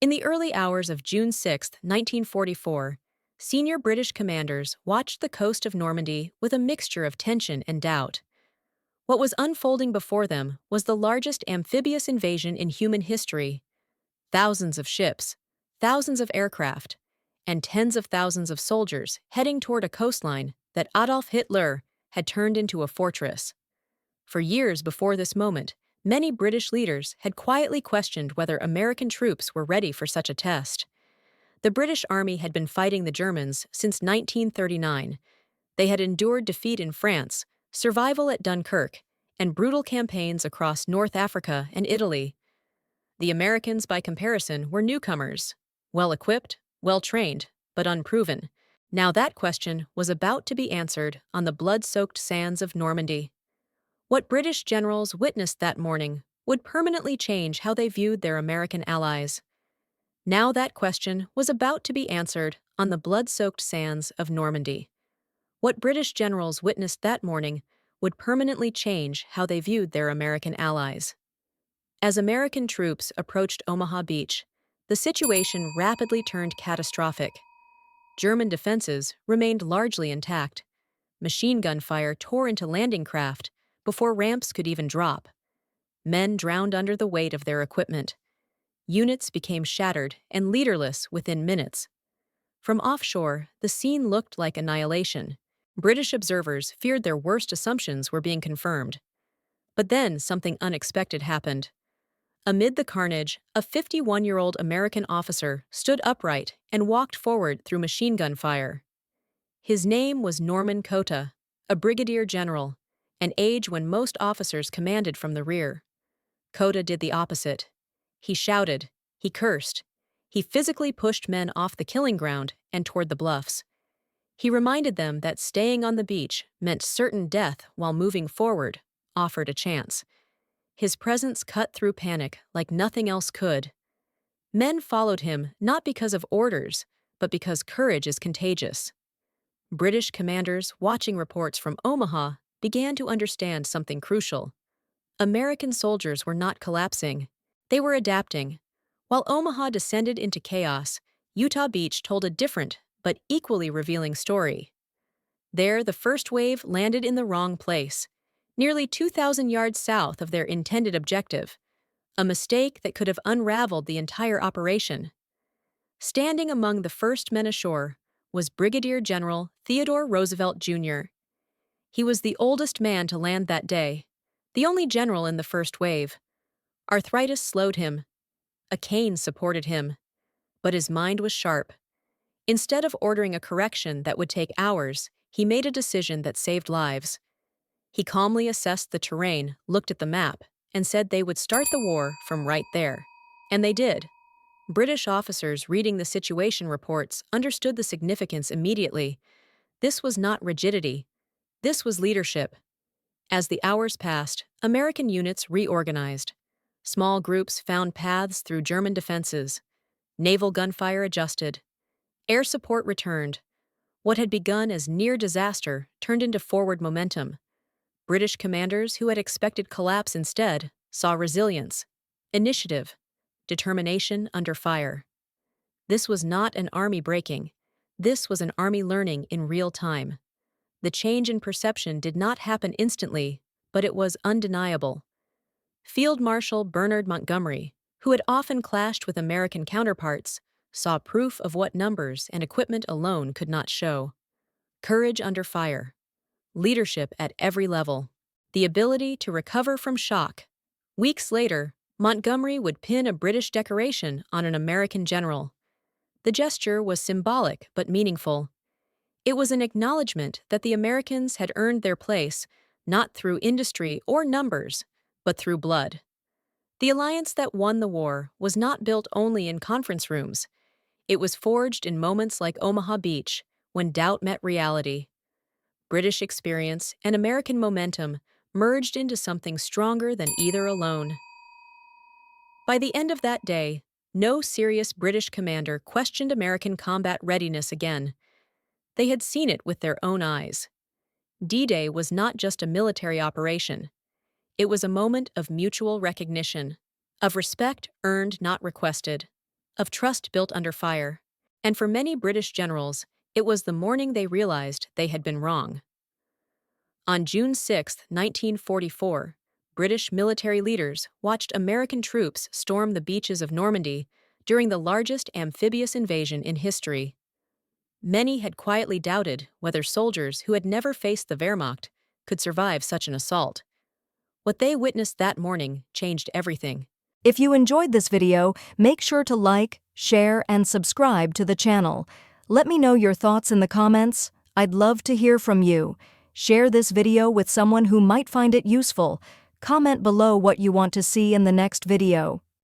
In the early hours of June 6, 1944, senior British commanders watched the coast of Normandy with a mixture of tension and doubt. What was unfolding before them was the largest amphibious invasion in human history. Thousands of ships, thousands of aircraft, and tens of thousands of soldiers heading toward a coastline that Adolf Hitler had turned into a fortress. For years before this moment, many British leaders had quietly questioned whether American troops were ready for such a test. The British Army had been fighting the Germans since 1939. They had endured defeat in France, survival at Dunkirk, and brutal campaigns across North Africa and Italy. The Americans, by comparison, were newcomers, well-equipped, well-trained, but unproven. Now that question was about to be answered on the blood-soaked sands of Normandy. What British generals witnessed that morning would permanently change how they viewed their American allies. Now that question was about to be answered on the blood-soaked sands of Normandy. What British generals witnessed that morning would permanently change how they viewed their American allies. As American troops approached Omaha Beach, the situation rapidly turned catastrophic. German defenses remained largely intact. Machine gun fire tore into landing craft before ramps could even drop. Men drowned under the weight of their equipment. Units became shattered and leaderless within minutes. From offshore, the scene looked like annihilation. British observers feared their worst assumptions were being confirmed. But then something unexpected happened. Amid the carnage, a 51-year-old American officer stood upright and walked forward through machine gun fire. His name was Norman Cota, a brigadier general, an age when most officers commanded from the rear. Cota did the opposite. He shouted, he cursed, he physically pushed men off the killing ground and toward the bluffs. He reminded them that staying on the beach meant certain death while moving forward offered a chance. His presence cut through panic like nothing else could. Men followed him not because of orders, but because courage is contagious. British commanders watching reports from Omaha began to understand something crucial. American soldiers were not collapsing. They were adapting. While Omaha descended into chaos, Utah Beach told a different but equally revealing story. There, the first wave landed in the wrong place, nearly 2,000 yards south of their intended objective, a mistake that could have unraveled the entire operation. Standing among the first men ashore was Brigadier General Theodore Roosevelt, Jr. He was the oldest man to land that day, the only general in the first wave. Arthritis slowed him. A cane supported him. But his mind was sharp. Instead of ordering a correction that would take hours, he made a decision that saved lives. He calmly assessed the terrain, looked at the map, and said they would start the war from right there. And they did. British officers reading the situation reports understood the significance immediately. This was not rigidity. This was leadership. As the hours passed, American units reorganized. Small groups found paths through German defenses. Naval gunfire adjusted. Air support returned. What had begun as near disaster turned into forward momentum. British commanders who had expected collapse instead saw resilience, initiative, determination under fire. This was not an army breaking. This was an army learning in real time. The change in perception did not happen instantly, but it was undeniable. Field Marshal Bernard Montgomery, who had often clashed with American counterparts, saw proof of what numbers and equipment alone could not show. Courage under fire. Leadership at every level. The ability to recover from shock. Weeks later, Montgomery would pin a British decoration on an American general. The gesture was symbolic but meaningful. It was an acknowledgement that the Americans had earned their place, not through industry or numbers, but through blood. The alliance that won the war was not built only in conference rooms. It was forged in moments like Omaha Beach, when doubt met reality. British experience and American momentum merged into something stronger than either alone. By the end of that day, no serious British commander questioned American combat readiness again. They had seen it with their own eyes. D-Day was not just a military operation. It was a moment of mutual recognition, of respect earned not requested, of trust built under fire. And for many British generals, it was the morning they realized they had been wrong. On June 6, 1944, British military leaders watched American troops storm the beaches of Normandy during the largest amphibious invasion in history. Many had quietly doubted whether soldiers who had never faced the Wehrmacht could survive such an assault. What they witnessed that morning changed everything. If you enjoyed this video, make sure to like, share, and subscribe to the channel. Let me know your thoughts in the comments. I'd love to hear from you. Share this video with someone who might find it useful. Comment below what you want to see in the next video.